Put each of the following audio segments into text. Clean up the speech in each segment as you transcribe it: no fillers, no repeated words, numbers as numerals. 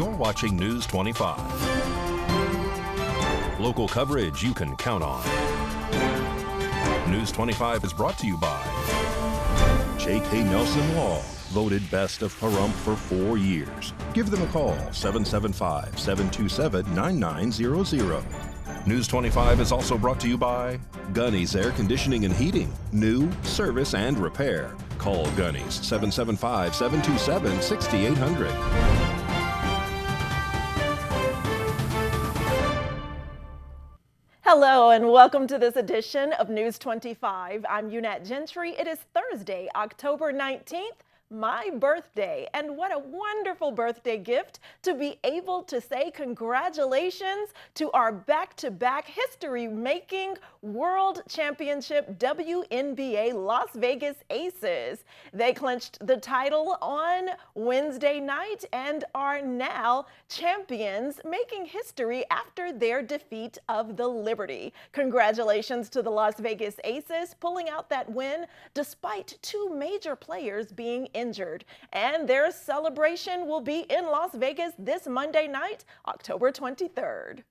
You're watching News 25. Local coverage you can count on. News 25 is brought to you by J.K. Nelson Law, voted best of Pahrump for 4 years. Give them a call, 775-727-9900. News 25 is also brought to you by Gunny's Air Conditioning and Heating. New, service, and repair. Call Gunny's, 775-727-6800. Hello and welcome to this edition of News 25. I'm Unat Gentry. It is Thursday, October 19th, my birthday. And what a wonderful birthday gift to be able to say congratulations to our back-to-back history-making World Championship WNBA Las Vegas Aces. They clinched the title on Wednesday night and are now champions, making history after their defeat of the Liberty. Congratulations to the Las Vegas Aces pulling out that win despite two major players being injured. And their celebration will be in Las Vegas this Monday night, October 23rd.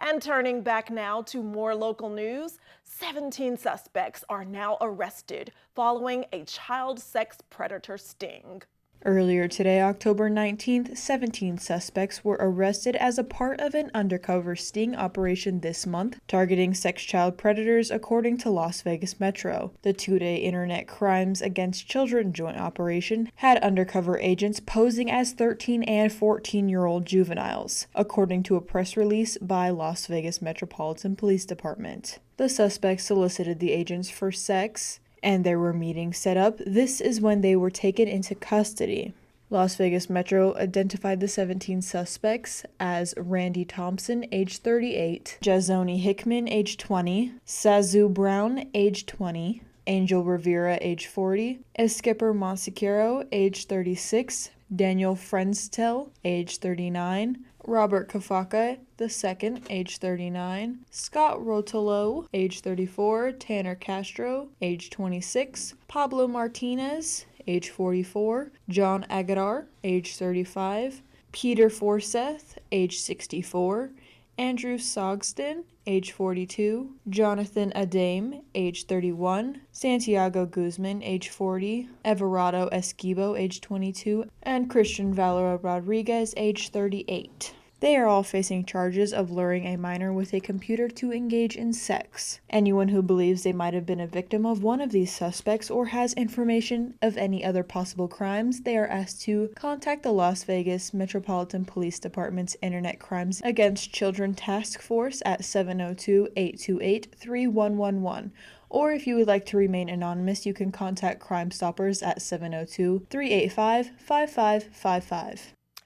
And turning back now to more local news, 17 suspects are now arrested following a child sex predator sting. Earlier today, October 19th, 17 suspects were arrested as a part of an undercover sting operation this month, targeting sex child predators, according to Las Vegas Metro. The two-day Internet Crimes Against Children joint operation had undercover agents posing as 13 and 14-year-old juveniles, according to a press release by Las Vegas Metropolitan Police Department. The suspects solicited the agents for sex, and there were meetings set up. This is when they were taken into custody. Las Vegas Metro identified the 17 suspects as Randy Thompson, age 38, Jazoni Hickman, age 20, Sazu Brown, age 20, Angel Rivera, age 40, Esquipper Monsecchero, age 36, Daniel Frenstel, age 39, Robert Kafaka II, age 39, Scott Rotolo, age 34, Tanner Castro, age 26, Pablo Martinez, age 44, John Agadar, age 35, Peter Forseth, age 64, Andrew Sogston, age 42, Jonathan Adame, age 31, Santiago Guzman, age 40, Everardo Esquivo, age 22, and Christian Valera Rodriguez, age 38. They are all facing charges of luring a minor with a computer to engage in sex. Anyone who believes they might have been a victim of one of these suspects or has information of any other possible crimes, they are asked to contact the Las Vegas Metropolitan Police Department's Internet Crimes Against Children Task Force at 702-828-3111. Or if you would like to remain anonymous, you can contact Crime Stoppers at 702-385-5555.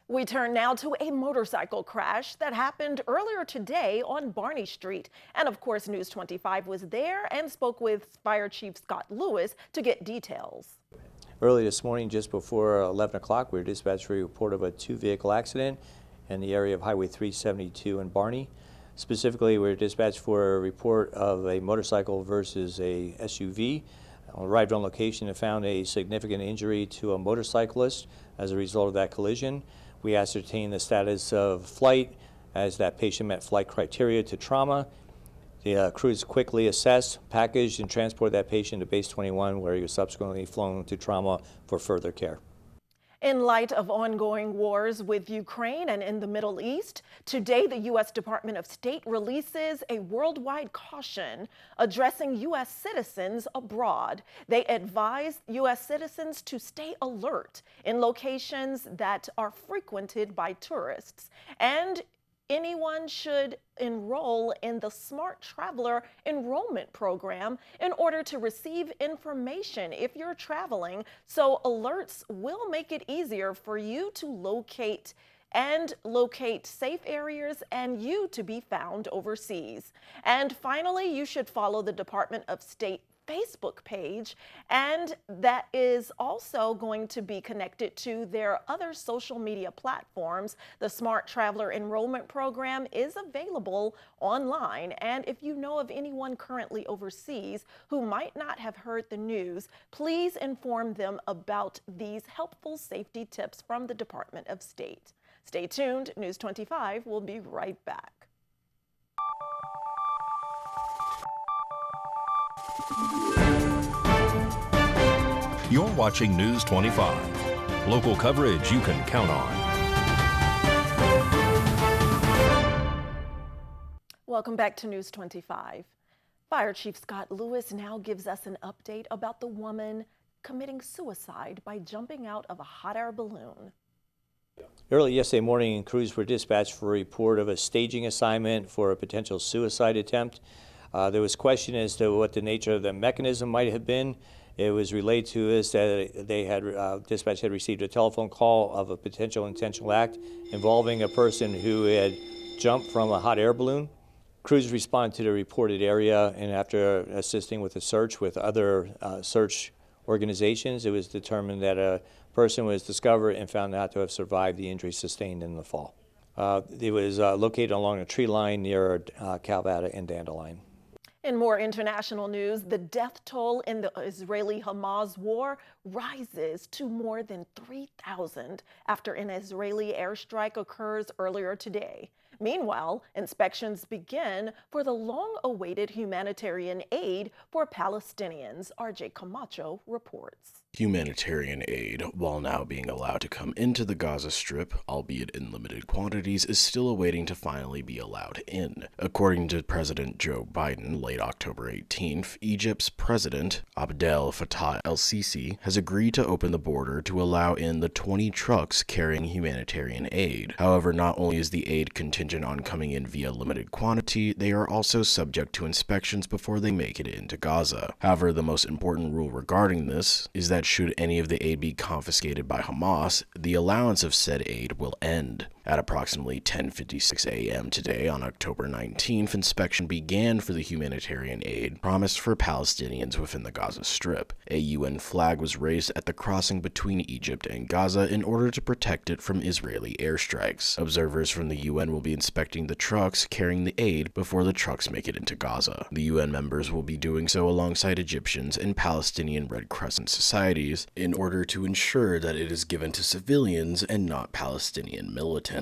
We turn now to a motorcycle crash that happened earlier today on Barney Street. And of course, News 25 was there and spoke with Fire Chief Scott Lewis to get details. Early this morning, just before 11 o'clock, we were dispatched for a report of a two-vehicle accident in the area of Highway 372 in Barney. Specifically, we were dispatched for a report of a motorcycle versus a SUV. Arrived on location and found a significant injury to a motorcyclist as a result of that collision. We ascertained the status of flight as that patient met flight criteria to trauma. The crews quickly assessed, packaged, and transported that patient to Base 21, where he was subsequently flown to trauma for further care. In light of ongoing wars with Ukraine and in the Middle East, today the U.S. Department of State releases a worldwide caution addressing U.S. citizens abroad. They advise U.S. citizens to stay alert in locations that are frequented by tourists, and anyone should enroll in the Smart Traveler enrollment program in order to receive information if you're traveling. So alerts will make it easier for you to locate safe areas and you to be found overseas. And finally, you should follow the Department of State Facebook page, and that is also going to be connected to their other social media platforms. The Smart Traveler Enrollment Program is available online, and if you know of anyone currently overseas who might not have heard the news, please inform them about these helpful safety tips from the Department of State. Stay tuned. News 25 will be right back. You're watching News 25. Local coverage you can count on. Welcome back to News 25. Fire Chief Scott Lewis now gives us an update about the woman committing suicide by jumping out of a hot air balloon. Early yesterday morning, crews were dispatched for a report of a staging assignment for a potential suicide attempt. There was question as to what the nature of the mechanism might have been. It was relayed to us that dispatch had received a telephone call of a potential intentional act involving a person who had jumped from a hot air balloon. Crews responded to the reported area, and after assisting with a search with other search organizations, it was determined that a person was discovered and found out to have survived the injuries sustained in the fall. It was located along a tree line near Calvada and Dandelion. In more international news, the death toll in the Israeli-Hamas war rises to more than 3,000 after an Israeli airstrike occurs earlier today. Meanwhile, inspections begin for the long-awaited humanitarian aid for Palestinians. RJ Camacho reports. Humanitarian aid, while now being allowed to come into the Gaza Strip, albeit in limited quantities, is still awaiting to finally be allowed in. According to President Joe Biden, late October 18th, Egypt's president, Abdel Fattah el-Sisi, has agreed to open the border to allow in the 20 trucks carrying humanitarian aid. However, not only is the aid contingent on coming in via limited quantity, they are also subject to inspections before they make it into Gaza. However, the most important rule regarding this is that should any of the aid be confiscated by Hamas, the allowance of said aid will end. At approximately 10:56 a.m. today, on October 19th, inspection began for the humanitarian aid promised for Palestinians within the Gaza Strip. A UN flag was raised at the crossing between Egypt and Gaza in order to protect it from Israeli airstrikes. Observers from the UN will be inspecting the trucks carrying the aid before the trucks make it into Gaza. The UN members will be doing so alongside Egyptians and Palestinian Red Crescent societies in order to ensure that it is given to civilians and not Palestinian militants.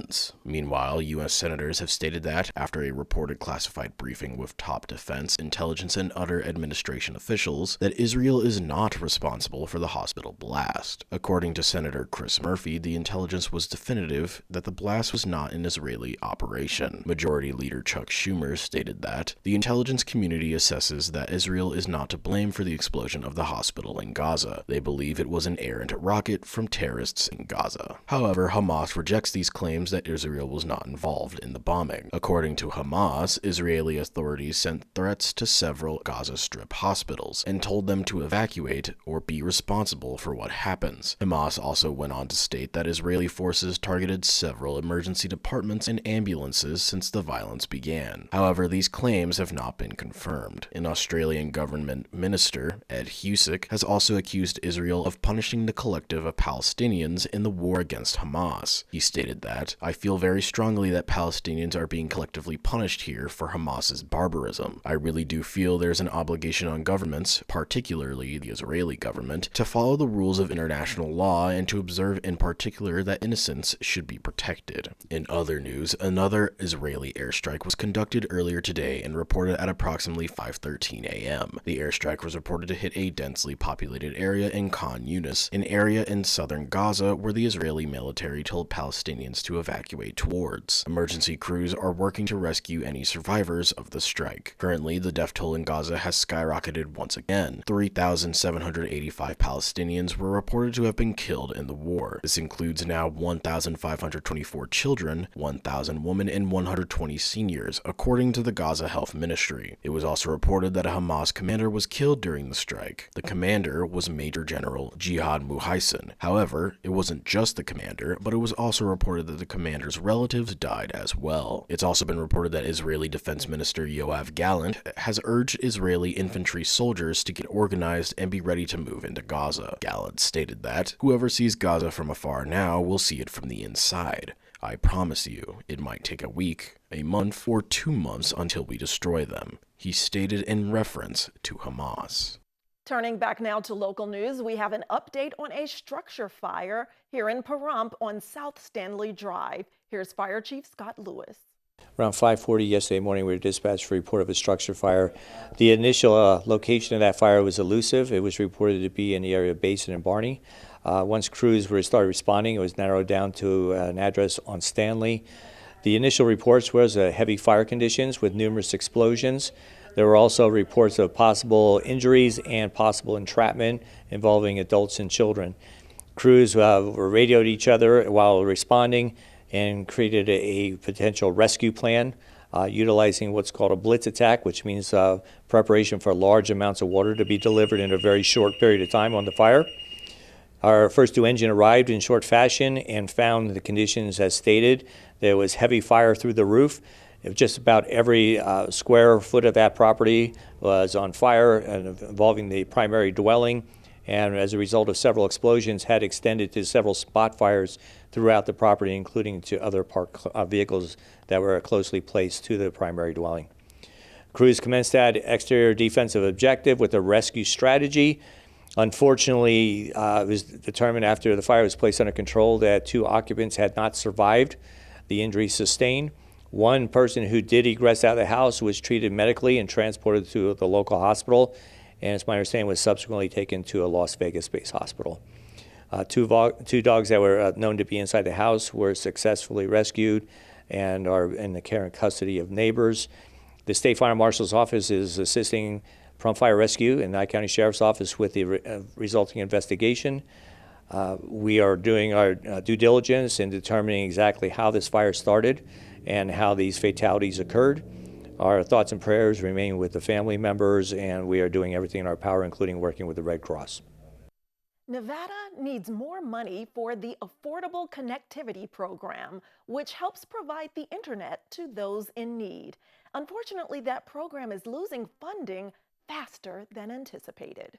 Meanwhile, U.S. senators have stated that, after a reported classified briefing with top defense, intelligence, and other administration officials, that Israel is not responsible for the hospital blast. According to Senator Chris Murphy, the intelligence was definitive that the blast was not an Israeli operation. Majority Leader Chuck Schumer stated that the intelligence community assesses that Israel is not to blame for the explosion of the hospital in Gaza. They believe it was an errant rocket from terrorists in Gaza. However, Hamas rejects these claims that Israel was not involved in the bombing. According to Hamas, Israeli authorities sent threats to several Gaza Strip hospitals and told them to evacuate or be responsible for what happens. Hamas also went on to state that Israeli forces targeted several emergency departments and ambulances since the violence began. However, these claims have not been confirmed. An Australian government minister, Ed Husic, has also accused Israel of punishing the collective of Palestinians in the war against Hamas. He stated that, "I feel very strongly that Palestinians are being collectively punished here for Hamas's barbarism. I really do feel there's an obligation on governments, particularly the Israeli government, to follow the rules of international law and to observe in particular that innocents should be protected." In other news, another Israeli airstrike was conducted earlier today and reported at approximately 5:13 a.m. The airstrike was reported to hit a densely populated area in Khan Yunis, an area in southern Gaza where the Israeli military told Palestinians to evacuate towards. Emergency crews are working to rescue any survivors of the strike. Currently, the death toll in Gaza has skyrocketed once again. 3,785 Palestinians were reported to have been killed in the war. This includes now 1,524 children, 1,000 women, and 120 seniors, according to the Gaza Health Ministry. It was also reported that a Hamas commander was killed during the strike. The commander was Major General Jihad Muhaisen. However, it wasn't just the commander, but it was also reported that the commander's relatives died as well. It's also been reported that Israeli Defense Minister Yoav Gallant has urged Israeli infantry soldiers to get organized and be ready to move into Gaza. Gallant stated that, "Whoever sees Gaza from afar now will see it from the inside. I promise you, it might take a week, a month, or 2 months until we destroy them," he stated in reference to Hamas. Turning back now to local news, we have an update on a structure fire here in Pahrump on South Stanley Drive. Here's Fire Chief Scott Lewis. Around 5:40 yesterday morning, we were dispatched for a report of a structure fire. The initial location of that fire was elusive. It was reported to be in the area of Basin and Barney. Once crews started responding, it was narrowed down to an address on Stanley. The initial reports was heavy fire conditions with numerous explosions. There were also reports of possible injuries and possible entrapment involving adults and children. Crews were radioed each other while responding and created a potential rescue plan utilizing what's called a blitz attack, which means preparation for large amounts of water to be delivered in a very short period of time on the fire. Our first two engine arrived in short fashion and found the conditions as stated. There was heavy fire through the roof. Just about every square foot of that property was on fire, involving the primary dwelling, and as a result of several explosions had extended to several spot fires throughout the property, including to other parked vehicles that were closely placed to the primary dwelling. Crews commenced that exterior defensive objective with a rescue strategy. Unfortunately, it was determined after the fire was placed under control that two occupants had not survived the injuries sustained. One person who did egress out of the house was treated medically and transported to the local hospital, and it's my understanding was subsequently taken to a Las Vegas-based hospital. Two dogs that were known to be inside the house were successfully rescued and are in the care and custody of neighbors. The State Fire Marshal's Office is assisting Pahrump Fire Rescue and Nye County Sheriff's Office with the resulting investigation. We are doing our due diligence in determining exactly how this fire started and how these fatalities occurred. Our thoughts and prayers remain with the family members, and we are doing everything in our power, including working with the Red Cross. Nevada needs more money for the Affordable Connectivity Program, which helps provide the internet to those in need. Unfortunately, that program is losing funding faster than anticipated.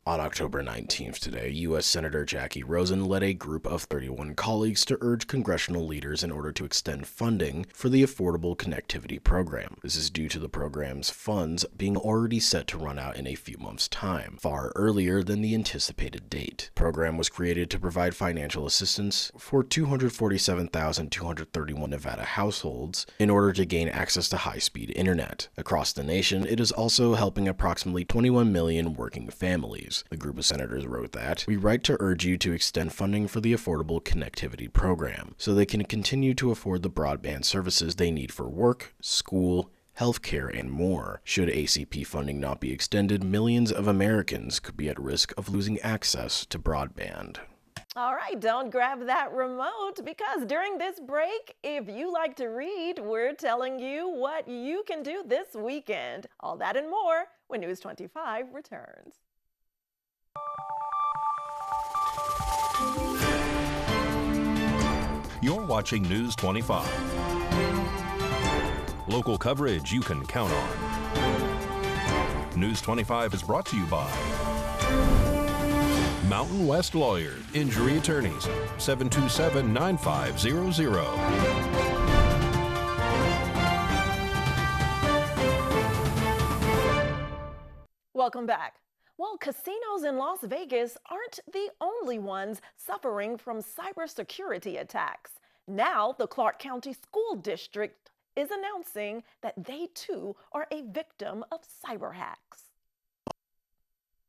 On October 19th today, U.S. Senator Jackie Rosen led a group of 31 colleagues to urge congressional leaders in order to extend funding for the Affordable Connectivity Program. This is due to the program's funds being already set to run out in a few months' time, far earlier than the anticipated date. The program was created to provide financial assistance for 247,231 Nevada households in order to gain access to high-speed internet. Across the nation, it is also helping approximately 21 million working families. The group of senators wrote that, "We write to urge you to extend funding for the Affordable Connectivity Program so they can continue to afford the broadband services they need for work, school, healthcare, and more. Should ACP funding not be extended, millions of Americans could be at risk of losing access to broadband." All right, don't grab that remote, because during this break, if you like to read, we're telling you what you can do this weekend. All that and more when News 25 returns. You're watching News 25. Local coverage you can count on. News 25 is brought to you by Mountain West Lawyer, Injury Attorneys, 727-9500. Welcome back. Well, casinos in Las Vegas aren't the only ones suffering from cybersecurity attacks. Now, the Clark County School District is announcing that they too are a victim of cyber hacks.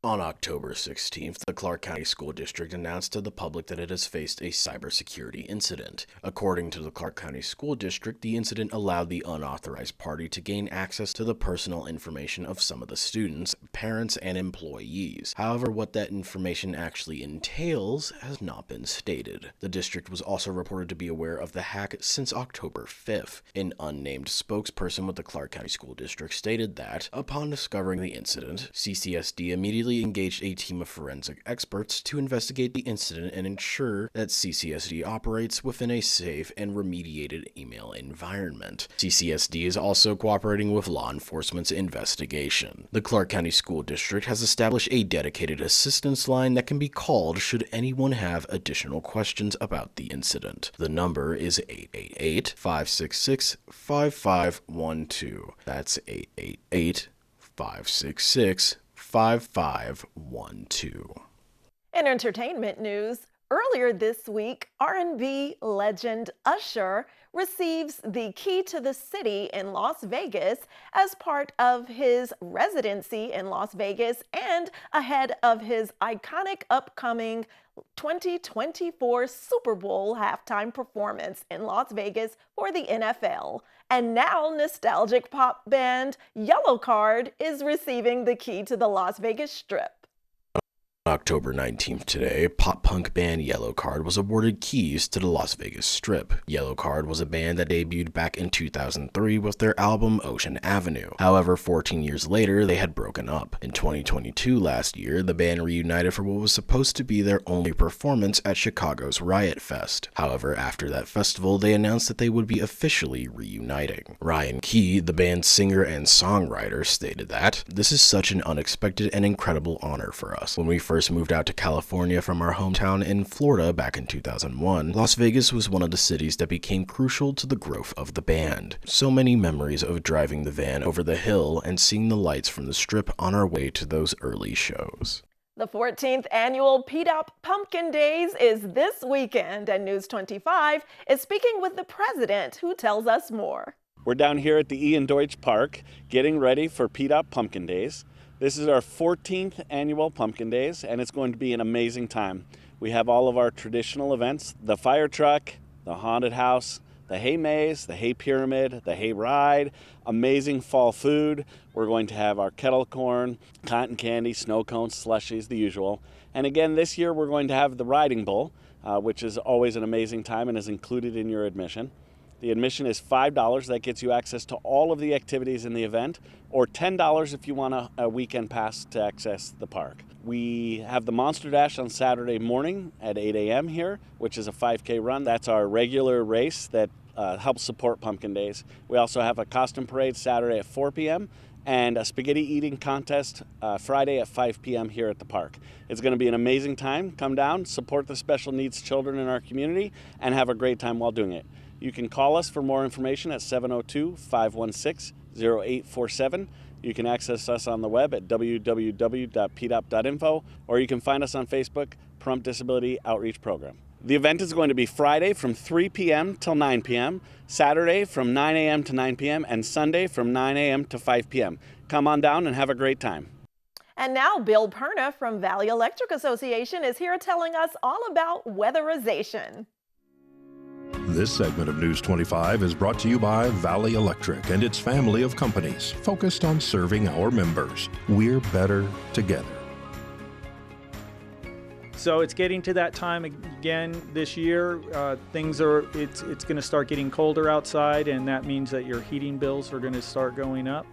On October 16th, the Clark County School District announced to the public that it has faced a cybersecurity incident. According to the Clark County School District, the incident allowed the unauthorized party to gain access to the personal information of some of the students, parents, and employees. However, what that information actually entails has not been stated. The district was also reported to be aware of the hack since October 5th. An unnamed spokesperson with the Clark County School District stated that, upon discovering the incident, CCSD immediately engaged a team of forensic experts to investigate the incident and ensure that CCSD operates within a safe and remediated email environment. CCSD is also cooperating with law enforcement's investigation. The Clark County School District has established a dedicated assistance line that can be called should anyone have additional questions about the incident. The number is 888-566-5512. That's 888-566-5512. 5512. In entertainment news, earlier this week, R&B legend Usher receives the key to the city in Las Vegas as part of his residency in Las Vegas and ahead of his iconic upcoming 2024 Super Bowl halftime performance in Las Vegas for the NFL. And now nostalgic pop band Yellow Card is receiving the key to the Las Vegas Strip. October 19th today, pop-punk band Yellow Card was awarded keys to the Las Vegas Strip. Yellow Card was a band that debuted back in 2003 with their album Ocean Avenue. However, 14 years later, they had broken up. In 2022 last year, the band reunited for what was supposed to be their only performance at Chicago's Riot Fest. However, after that festival, they announced that they would be officially reuniting. Ryan Key, the band's singer and songwriter, stated that, "This is such an unexpected and incredible honor for us. When we first moved out to California from our hometown in Florida back in 2001, Las Vegas was one of the cities that became crucial to the growth of the band. So many memories of driving the van over the hill and seeing the lights from the Strip on our way to those early shows." The 14th annual PDOP Pumpkin Days is this weekend, and News 25 is speaking with the president, who tells us more. We're down here at the Ian Deutsch Park getting ready for PDOP Pumpkin Days. This is our 14th annual Pumpkin Days, and it's going to be an amazing time. We have all of our traditional events, the fire truck, the haunted house, the hay maze, the hay pyramid, the hay ride, amazing fall food. We're going to have our kettle corn, cotton candy, snow cones, slushies, the usual. And again, this year we're going to have the riding bull, which is always an amazing time and is included in your admission. The admission is $5. That gets you access to all of the activities in the event, or $10 if you want a weekend pass to access the park. We have the Monster Dash on Saturday morning at 8 a.m. here, which is a 5K run. That's our regular race that helps support Pumpkin Days. We also have a costume parade Saturday at 4 p.m. and a spaghetti eating contest Friday at 5 p.m. here at the park. It's going to be an amazing time. Come down, support the special needs children in our community, and have a great time while doing it. You can call us for more information at 702-516-0847. You can access us on the web at www.pdop.info, or you can find us on Facebook, Pahrump Disability Outreach Program. The event is going to be Friday from 3 p.m. till 9 p.m., Saturday from 9 a.m. to 9 p.m., and Sunday from 9 a.m. to 5 p.m. Come on down and have a great time. And now Bill Perna from Valley Electric Association is here telling us all about weatherization. This segment of News 25 is brought to you by Valley Electric and its family of companies focused on serving our members. We're better together. So it's getting to that time again this year. It's going to start getting colder outside, and that means that your heating bills are going to start going up.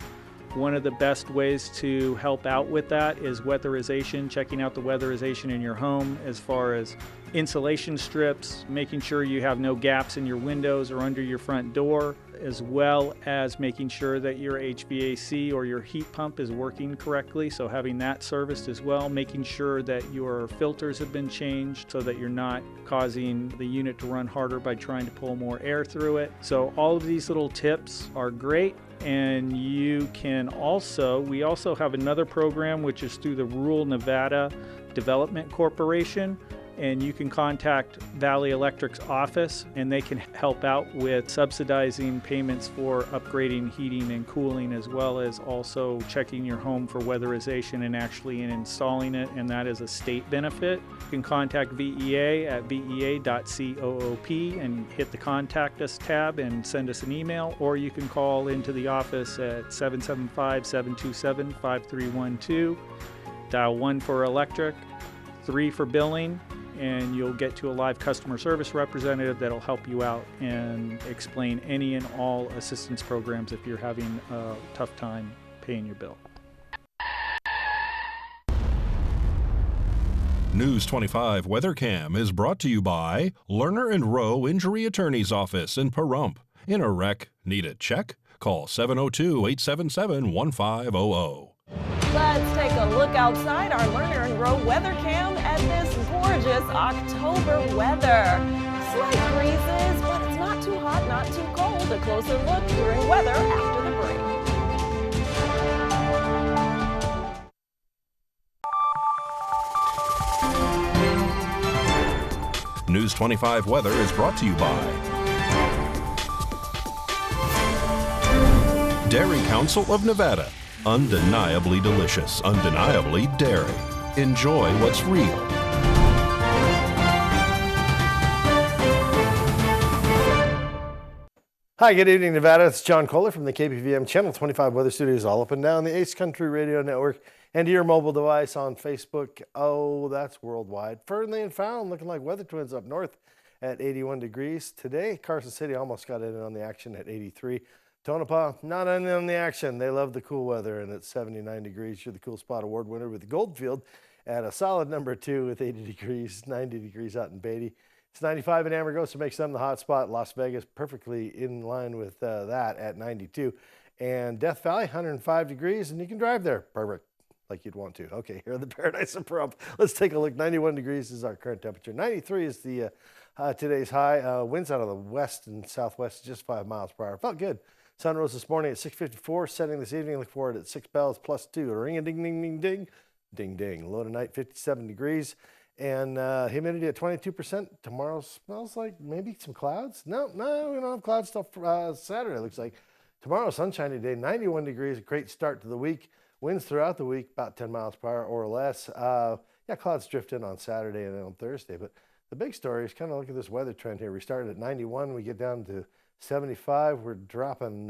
One of the best ways to help out with that is weatherization, checking out the weatherization in your home as far as insulation strips, making sure you have no gaps in your windows or under your front door, as well as making sure that your HVAC or your heat pump is working correctly, so having that serviced as well, making sure that your filters have been changed so that you're not causing the unit to run harder by trying to pull more air through it. So all of these little tips are great. And you can we also have another program which is through the Rural Nevada Development Corporation, and you can contact Valley Electric's office and they can help out with subsidizing payments for upgrading heating and cooling, as well as also checking your home for weatherization and actually installing it, and that is a state benefit. You can contact VEA at vea.coop and hit the Contact Us tab and send us an email, or you can call into the office at 775-727-5312, dial 1 for electric, 3 for billing, and you'll get to a live customer service representative that'll help you out and explain any and all assistance programs if you're having a tough time paying your bill. News 25 WeatherCam is brought to you by Lerner & Rowe Injury Attorney's Office in Pahrump. In a wreck, need a check? Call 702-877-1500. Let's take a look outside our Lerner & Rowe weather cam at this gorgeous October weather. Slight breezes, but it's not too hot, not too cold. A closer look during weather after the break. News 25 weather is brought to you by Dairy Council of Nevada. Undeniably delicious, undeniably dairy. Enjoy what's real. Hi, good evening, Nevada. It's John Kohler from the KPVM Channel 25 Weather Studios all up and down the Ace Country Radio Network and to your mobile device on Facebook. Oh, that's worldwide. Fernley and Fallon looking like weather twins up north at 81 degrees. Today, Carson City almost got in on the action at 83. Tonopah, not in on the action. They love the cool weather, and it's 79 degrees. You're the Cool Spot Award winner with Goldfield at a solid number 2 with 80 degrees, 90 degrees out in Beatty. It's 95 in Amargosa, makes them the hot spot. Las Vegas, perfectly in line with that at 92. And Death Valley, 105 degrees, and you can drive there. Perfect, like you'd want to. Okay, here in the Paradise of Pahrump. Let's take a look. 91 degrees is our current temperature. 93 is the today's high. Winds out of the west and southwest, just 5 miles per hour. Felt good. Sun rose this morning at 6:54, setting this evening. Look forward at 6 bells plus 2. Ring-a-ding-ding-ding-ding. Ding-ding. Low tonight, 57 degrees. And humidity at 22%. Tomorrow smells like maybe some clouds. No, we don't have clouds till Saturday, it looks like. Tomorrow, sunshiny day, 91 degrees, a great start to the week. Winds throughout the week, about 10 miles per hour or less. Yeah, clouds drift in on Saturday and then on Thursday. But the big story is kind of look at this weather trend here. We started at 91, we get down to 75. We're dropping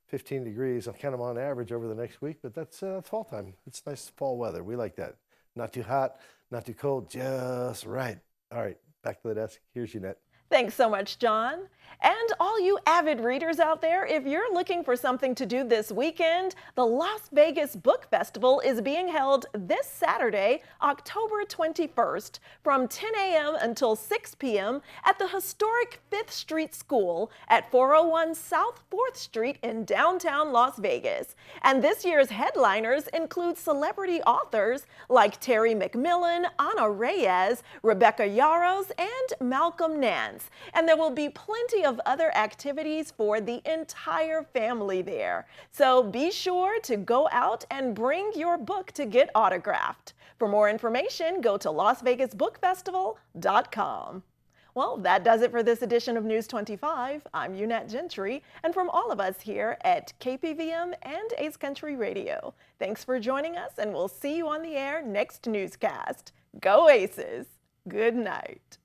15 degrees, kind of on average over the next week. But that's fall time. It's nice fall weather. We like that. Not too hot. Not too cold, just right. All right, back to the desk. Here's Jeanette. Thanks so much, John. And all you avid readers out there, if you're looking for something to do this weekend, the Las Vegas Book Festival is being held this Saturday, October 21st, from 10 a.m. until 6 p.m. at the historic 5th Street School at 401 South 4th Street in downtown Las Vegas. And this year's headliners include celebrity authors like Terry McMillan, Ana Reyes, Rebecca Yarros, and Malcolm Nance. And there will be plenty of other activities for the entire family there. So be sure to go out and bring your book to get autographed. For more information, go to LasVegasBookFestival.com. Well, that does it for this edition of News 25. I'm Unette Gentry, and from all of us here at KPVM and Ace Country Radio, thanks for joining us, and we'll see you on the air next newscast. Go Aces! Good night.